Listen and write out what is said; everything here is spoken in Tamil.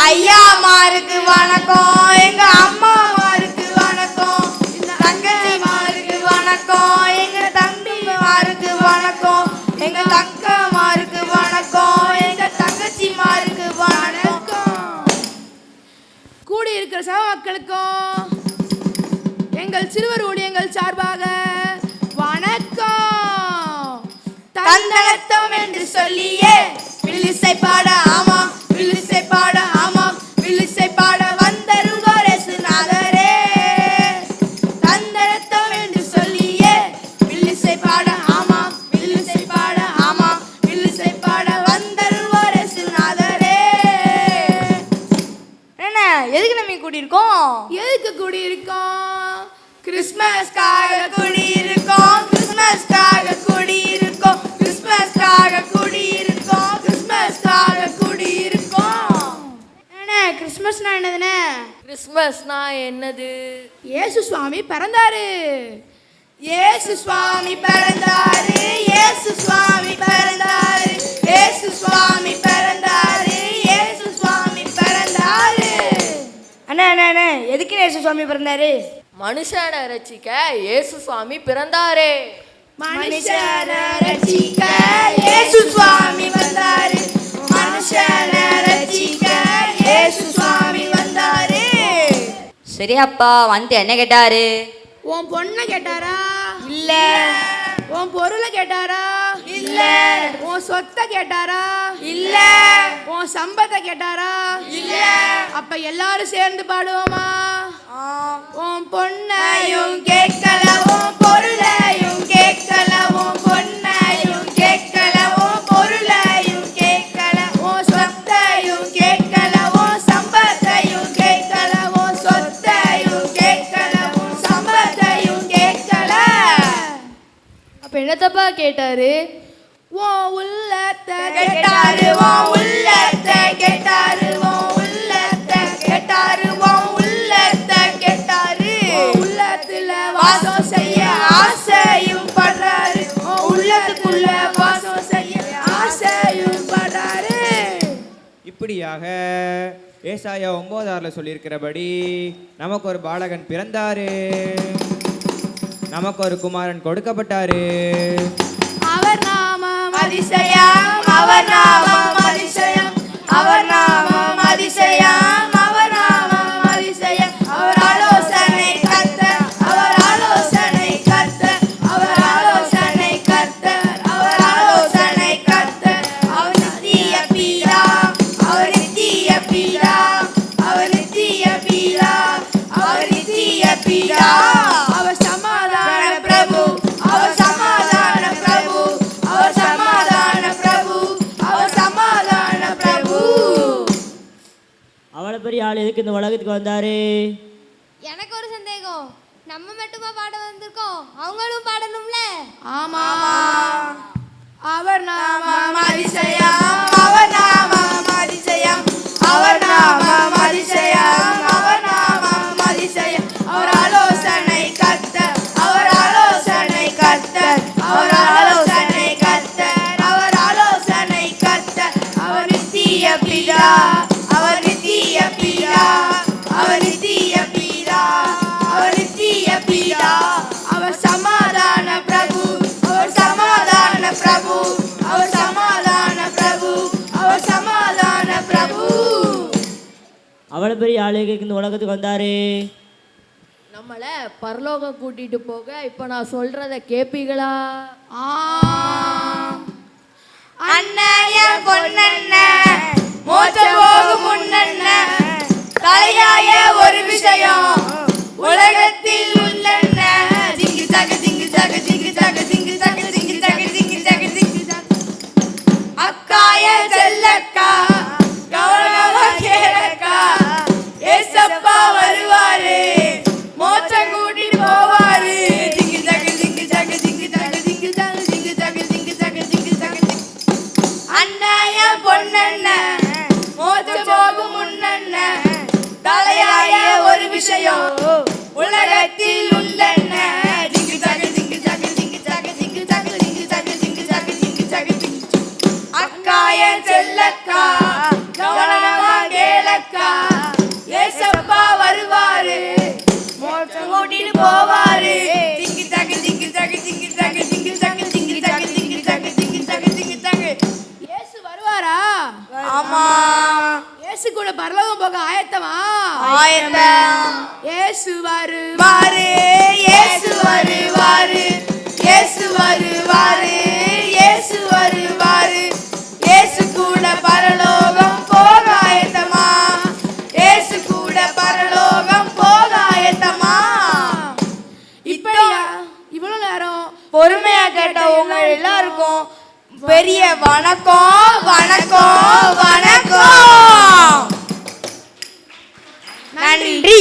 ஐயாமாருக்கு வணக்கம், எங்க அம்மாமாருக்கு வணக்கம், தங்கச்சிமாருக்கு வணக்கம், எங்க தம்பிமாருக்கு வணக்கம், எங்க தங்கமாருக்கு வணக்கம், எங்க தங்கச்சிமாருக்கு வணக்கம். கூடி இருக்கிற சபை மக்களுக்கும் எங்கள் சிறுவர் ஊழியங்கள் சார்பாக வணக்கம். தந்தனத்தம் என்று சொல்லியே வில்லிசை பாட ஆமா, வில்லிசை பாட ஆமா, வில்லிசை பாட வந்தருள்வார் இயேசுநாதரே. தந்தனத்தம் என்று சொல்லியே வில்லிசை பாட ஆமா, வில்லிசை பாட ஆமா, வில்லிசை பாட வந்தருள்வார் இயேசுநாதரே. என்ன எதுக்கு நம்ம கூடியிருக்கோம்? எதுக்கு கூடியிருக்கோம்? கிறிஸ்மஸ்காக கூடியிருக்கோம், கிறிஸ்மஸ்காக கூடியிருக்கோம், கிறிஸ்மஸ்காக கூடியிருக்கோம், கிறிஸ்மஸ்காக கூடியிருக்கோம். என்ன கிறிஸ்மஸ்னா என்னதுன்னு? கிறிஸ்மஸ்னா என்னது? இயேசு சுவாமி பிறந்தாரு, இயேசு சுவாமி பிறந்தாரு, இயேசு சுவாமி பிறந்தாரு, இயேசு சுவாமி பிறந்தாரு, இயேசு சுவாமி பிறந்தாரு. அண்ணா அண்ணா அண்ணா எதுக்கு இயேசு சுவாமி பிறந்தாரு? மனுஷனை ரட்சிக்க இயேசு சுவாமி பிறந்தாரே. மனுஷனை ரட்சிக்க இயேசு சுவாமி வந்தாரு, மனுஷனை ரட்சிக்க இயேசு சுவாமி வந்தாரு. சரி அப்பா, வந்து என்ன கேட்டாரு? உன் பொண்ணை கேட்டாரா? இல்ல. உன் பொருளை கேட்டாரா? இல்ல. உன் சொத்தை கேட்டாரா? இல்ல. உன் சம்பத்தை கேட்டாரா? இல்ல. அப்ப எல்லாரும் சேர்ந்து பாடுவோமா? உன் பொண்ணையும் கேட்கல, உன் பொருளையும் கேட்கல, உன் பொண்ணையும் கேட்கல, உன் பொருளையும் கேட்கல, உன் சொத்தையும் கேட்கல, உன் சம்பத்தையும் கேட்கல, உன் சொத்தையும் கேட்கல, உன் சம்பத்தையும் கேட்கல. அப்ப என்னத்தப்பா கேட்டாரு? உன் உள்ளத்தை கேட்டாரு, உன் உள்ளத்தை கேட்டாரு, உன் உள்ளத்தை கேட்டாரு, உன் உள்ளத்தை கேட்டாரு. உள்ளத்துல வாசம் செய்ய ஆசையும் படுறாரு, உன் உள்ளத்துக்குள்ள வாசம் செய்ய ஆசையும் படுறாரு. இப்படியாக ஏசாயா 9:6 சொல்லியிருக்கிறபடி நமக்கு ஒரு பாலகன் பிறந்தாரு, நமக்கு ஒரு குமாரன் கொடுக்கப்பட்டாரு. அவர் நாமம் அதிசயம், அவர் நாமம் அதிசயம், அவர் நாமம் அதிசயம், அவர் நாமம் அதிசயம். அவர் ஆலோசனை கர்த்தர், அவர் ஆலோசனை கர்த்தர், அவர் ஆலோசனை கர்த்தர், அவர் ஆலோசனை கர்த்தர். அவர் நித்திய பிதா, அவர் நித்திய பிதா, அவர் நித்திய பிதா, அவர் நித்திய பிதா. அவர் சமாதான பிரபு, அவர் சமாதான பிரபு, அவர் சமாதான பிரபு, அவர் சமாதான பிரபு. அவ்வளோ பெரிய ஆள் எதுக்கு இந்த உலகத்துக்கு வந்தாரு? எனக்கு ஒரு சந்தேகம், நம்ம மட்டுமா பாட வந்திருக்கோம், அவங்களும் பாடணும்ல? ஆமா. அவர் நாமம் அதிசயம், அவர் நாமம் அதிசயம், அவர் நாமம் அதிசயம், அவர் நாமம் அதிசயம். அவர் ஆலோசனை கர்த்தர், அவர் ஆலோசனை கர்த்தர், அவர் ஆலோசனை கர்த்தர், அவர் ஆலோசனை கர்த்தர். அவர் நித்திய பிதா, அவர் நித்திய பிதா, அவர் நித்திய பிதா, அவர் நித்திய பிதா. அவர் சமாதான பிரபு, அவர் சமாதான பிரபு, அவர் சமாதான பிரபு, அவர் சமாதான பிரபு. அவ்வளோ பெரிய ஆள் எதுக்கு இந்த உலகத்துக்கு வந்தாரு? நம்மளை பரலோகம் கூட்டிட்டு போக இப்ப நான் சொல்றத கேப்பீங்களா? அண்ணய பொன்னண்ண மோச்ச போகும் முன்னண்ண தலையாய ஒரு விஷயம் உலகத்தில் உள்ளண்ண. ஜிங்கு ஜக ஜிங்கு ஜக ஜிங்கு ஜக ஜிங்கு ஜக ஜிங்கு ஜக ஜிங்கு ஜக ஜிங்கு ஜக. அக்காய செல்லக்கா கவனமா கேளக்கா, ஏசப்பா வருவாரு, மோச்சம் கூட்டிட்டு போவாரு. ஜிங்கு ஜக ஜிங்கு ஜக ஜிங்கு ஜக ஜிங்கு ஜக ஜிங்கு ஜக ஜிங்கு ஜக ஜிங்கு ஜக. அண்ணய பொன்னண்ண மோச்ச போகும் முன்னண்ண தலையாய விஷயம் உலகத்தில் உண்டென்ன ஜிங்கு ஜாகு ஜிங்கு ஜாகு ஜிங்கு ஜாகு ஜிங்கு ஜாகு ஜிங்கு ஜாகு ஜிங்கு ஜாகு ஜிங்கு ஜாகு ஜிங்கு அக்கா என் செல்லக்கா கவனமா கேளக்கா ஏசப்பா வருவாரு மோட்சம் கூட்டிட்டு போவாரு ஜிங்கு ஜாகு ஜிங்கு ஜாகு ஜிங்கு ஜாகு ஜிங்கு ஜாகு ஜிங்கு ஜாகு ஜிங்கு ஜாகு ஜிங்கு ஜாகு ஜிங்கு ஜாகு இயேசு வருவாரா? ஆமா இயேசு கூட பரலோகம் போக ஆயத்தமா? ஆயத்தம் இயேசு வருவாரு, வாரு இயேசு வருவாரு இயேசு வருவாரு இயேசு வருவாரு இயேசு கூட பரலோகம் போக ஆயத்தமா இயேசு கூட பரலோகம் போக ஆயத்தமா இப்படியா இவ்வளவு நேரம் பொறுமையா கேட்ட உங்க எல்லாருக்கும் பெரிய வணக்கம் வணக்கம் வணக்கம் நன்றி.